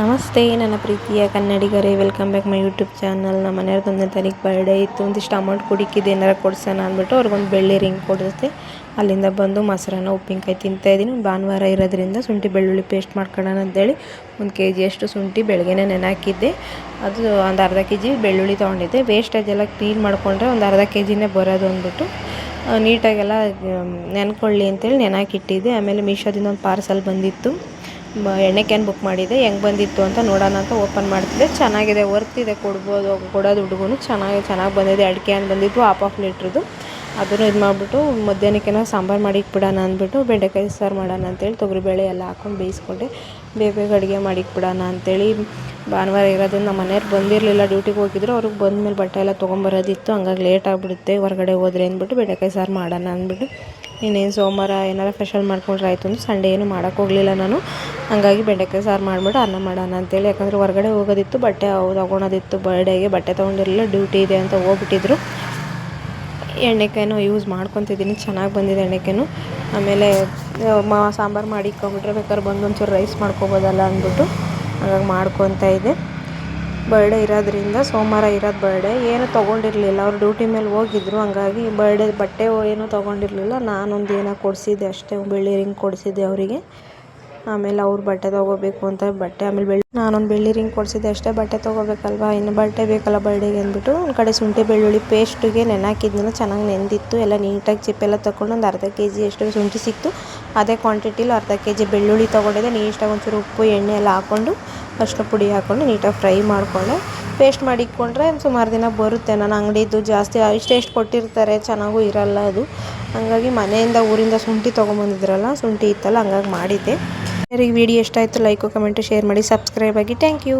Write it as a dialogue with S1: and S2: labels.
S1: ನಮಸ್ತೆ ನನ್ನ ಪ್ರೀತಿಯ ಕನ್ನಡಿಗರೇ, welcome back my YouTube channel. ನಮ್ಮ ಮನೆಯವ್ರದ್ದು 1ನೇ ತಾರೀಕು ಬರ್ಡೇ ಇತ್ತು. ಒಂದಿಷ್ಟು ಅಮೌಂಟ್ ಕುಡಿಕಿದ್ದು ಏನಾರು ಕೊಡ್ಸೋಣ ಅಂದ್ಬಿಟ್ಟು ಅವ್ರಿಗೊಂದು ಬೆಳ್ಳಿ ರಿಂಗ್ ಕೊಡಿಸ್ದೆ. ಅಲ್ಲಿಂದ ಬಂದು ಮೊಸರನ್ನ ಉಪ್ಪಿನಕಾಯಿ ತಿಂತಾಯಿದ್ದೀನಿ. ಭಾನುವಾರ ಇರೋದ್ರಿಂದ ಶುಂಠಿ ಬೆಳ್ಳುಳ್ಳಿ ಪೇಸ್ಟ್ ಮಾಡ್ಕೊಳ್ಳೋಣ ಅಂತೇಳಿ 1 kg ಶುಂಠಿ ಬೆಳಗ್ಗೆನೇ ನೆನೆ ಅದು ಒಂದು ಅರ್ಧ kg ಬೆಳ್ಳುಳ್ಳಿ ತೊಗೊಂಡಿದ್ದೆ. ವೇಸ್ಟೇಜ್ ಎಲ್ಲ ಕ್ಲೀನ್ ಮಾಡಿಕೊಂಡ್ರೆ ಒಂದು ಅರ್ಧ kgನೇ ಬರೋದು ಅಂದ್ಬಿಟ್ಟು ನೀಟಾಗೆಲ್ಲ ನೆನ್ಕೊಳ್ಳಿ ಅಂತೇಳಿ ನೆನಾಕಿಟ್ಟಿದ್ದೆ. ಆಮೇಲೆ ಮೀಶೋದಿಂದ ಒಂದು ಪಾರ್ಸಲ್ ಬಂದಿತ್ತು. ಎಣ್ಣೆ ಕ್ಯಾನ್ ಬುಕ್ ಮಾಡಿದ್ದೆ. ಹೆಂಗೆ ಬಂದಿತ್ತು ಅಂತ ನೋಡೋಣ ಅಂತ ಓಪನ್ ಮಾಡ್ತಿದ್ದೆ. ಚೆನ್ನಾಗಿದೆ, ವರ್ತಿದೆ, ಕೊಡೋ ದುಡ್ಡುಗೂ ಚೆನ್ನಾಗಿ ಬಂದಿದೆ. 2 ಕ್ಯಾನ್ ಬಂದಿದ್ದು, ಹಾಫ್ ಲೀಟ್ರದ್ದು. ಅದನ್ನು ಇದು ಮಾಡಿಬಿಟ್ಟು ಮಧ್ಯಾಹ್ನಕ್ಕೇನೋ ಸಾಂಬಾರು ಮಾಡಿ ಇಕ್ಬಿಡೋಣ ಅಂದ್ಬಿಟ್ಟು ಬೆಂಡೆಕಾಯಿ ಸಾರು ಮಾಡೋಣ ಅಂತೇಳಿ ತೊಗರಿಬೇಳೆ ಎಲ್ಲ ಹಾಕ್ಕೊಂಡು ಬೇಯಿಸ್ಕೊಂಡೆ. ಬೇಗ ಅಡುಗೆ ಮಾಡಿ ಇಕ್ಬಿಡೋಣ ಅಂತೇಳಿ. ಭಾನುವಾರ ಇರೋದ್ರಿಂದ ನಮ್ಮ ಮನೆಯವ್ರು ಬಂದಿರಲಿಲ್ಲ, ಡ್ಯೂಟಿಗೆ ಹೋಗಿದ್ರು. ಅವ್ರಿಗೆ ಬಂದಮೇಲೆ ಬಟ್ಟೆ ಎಲ್ಲ ತೊಗೊಂಬರೋದಿತ್ತು. ಹಂಗಾಗಿ ಲೇಟ್ ಆಗಿಬಿಡುತ್ತೆ ಹೊರಗಡೆ ಹೋದ್ರೆ ಅಂದ್ಬಿಟ್ಟು ಬೆಂಡೆಕಾಯಿ ಸಾರು ಮಾಡೋಣ ಅಂದ್ಬಿಟ್ಟು. ಇನ್ನೇನು ಸೋಮವಾರ ಏನಾರು ಸ್ಪೆಷಲ್ ಮಾಡ್ಕೊಂಡ್ರೆ ಆಯಿತು ಅಂತ ಸಂಡೇ ಏನು ಮಾಡೋಕ್ಕೋಗಲಿಲ್ಲ ನಾನು. ಹಂಗಾಗಿ ಬೆಂಡೆಕಾಯಿ ಸಾರು ಮಾಡಿಬಿಟ್ಟು ಅನ್ನ ಮಾಡೋಣ ಅಂತೇಳಿ. ಯಾಕಂದರೆ ಹೊರಗಡೆ ಹೋಗೋದಿತ್ತು, ಬಟ್ಟೆ ತೊಗೊಳೋದಿತ್ತು. ಬರ್ಡೇಗೆ ಬಟ್ಟೆ ತೊಗೊಂಡಿರಲಿಲ್ಲ, ಡ್ಯೂಟಿ ಇದೆ ಅಂತ ಹೋಗ್ಬಿಟ್ಟಿದ್ರು. ಎಣ್ಣೆಕಾಯಿನೂ ಯೂಸ್ ಮಾಡ್ಕೊತಿದ್ದೀನಿ, ಚೆನ್ನಾಗಿ ಬಂದಿದೆ ಎಣ್ಣೆಕಾಯಿನೂ. ಆಮೇಲೆ ಸಾಂಬಾರು ಮಾಡಿ ಇಕ್ಕೊಂಬಿಟ್ರೆ ಬೇಕಾದ್ರೆ ಬಂದು ಒಂಚೂರು ರೈಸ್ ಮಾಡ್ಕೊಬೋದಲ್ಲ ಅಂದ್ಬಿಟ್ಟು ಹಾಗಾಗಿ ಮಾಡ್ಕೊತಾ ಇದ್ದೆ. ಬರ್ಡೇ ಇರೋದ್ರಿಂದ ಸೋಮವಾರ ಇರೋದು ಬರ್ಡೇ ಏನು ತೊಗೊಂಡಿರಲಿಲ್ಲ. ಅವ್ರು ಡ್ಯೂಟಿ ಮೇಲೆ ಹೋಗಿದ್ರು. ಹಂಗಾಗಿ ಬರ್ಡೇ ಬಟ್ಟೆ ಏನೂ ತೊಗೊಂಡಿರಲಿಲ್ಲ. ನಾನೊಂದು ಏನೋ ಕೊಡಿಸಿದ್ದೆ ಅಷ್ಟೇ, ಬೆಳ್ಳಿ ರಿಂಗ್ ಕೊಡಿಸಿದ್ದೆ ಅವರಿಗೆ. ಆಮೇಲೆ ಅವ್ರು ಬಟ್ಟೆ ತೊಗೋಬೇಕು ಅಂತ ಆಮೇಲೆ ನಾನೊಂದು ಬೆಳ್ಳಿ ರಿಂಗ್ ಕೊಡಿಸಿದ್ದೆ ಅಷ್ಟೇ. ಬಟ್ಟೆ ತೊಗೋಬೇಕಲ್ವ, ಇನ್ನು ಬಟ್ಟೆ ಬೇಕಲ್ಲ ಬರ್ಡೇಗೆ ಅಂದ್ಬಿಟ್ಟು ಒಂದು ಕಡೆ ಶುಂಠಿ ಬೆಳ್ಳುಳ್ಳಿ ಪೇಸ್ಟಿಗೆ ನೆನಾಕಿದ್ನಲ್ಲ, ಚೆನ್ನಾಗಿ ನೆಂದಿತ್ತು. ಎಲ್ಲ ನೀಟಾಗಿ ಚಿಪ್ಪೆಲ್ಲ ತೊಗೊಂಡು ಒಂದು ಅರ್ಧ kg ಅಷ್ಟು ಶುಂಠಿ ಸಿಕ್ತು. ಅದೇ ಕ್ವಾಂಟಿಟಿಲಿ ಅರ್ಧ kg ಬೆಳ್ಳುಳ್ಳಿ ತೊಗೊಂಡಿದ್ದೆ. ನೀಟಾಗಿ ಒಂಚೂರು ಉಪ್ಪು ಎಣ್ಣೆ ಎಲ್ಲ ಹಾಕ್ಕೊಂಡು ಅರಿಶಿನ ಪುಡಿ ಹಾಕ್ಕೊಂಡು ನೀಟಾಗಿ ಫ್ರೈ ಮಾಡಿಕೊಂಡೆ. ಪೇಸ್ಟ್ ಮಾಡಿ ಇಟ್ಕೊಂಡ್ರೆ ಸುಮಾರು ದಿನ ಬರುತ್ತೆ. ನಾನು ಅಂಗಡಿದು ಜಾಸ್ತಿ ಇಷ್ಟೆಷ್ಟು ಕೊಟ್ಟಿರ್ತಾರೆ, ಚೆನ್ನಾಗೂ ಇರಲ್ಲ ಅದು. ಹಾಗಾಗಿ ಮನೆಯಿಂದ ಊರಿಂದ ಶುಂಠಿ ತೊಗೊಂಬಂದಿದ್ರಲ್ಲ, ಶುಂಠಿ ಇತ್ತಲ್ಲ, ಹಂಗಾಗಿ ಮಾಡಿದ್ದೆ. ಈ ವಿಡಿಯೋ ಇಷ್ಟ ಆಯಿತು ಲೈಕು ಕಮೆಂಟು ಶೇರ್ ಮಾಡಿ ಸಬ್ಸ್ಕ್ರೈಬ್ ಆಗಿ. Thank you.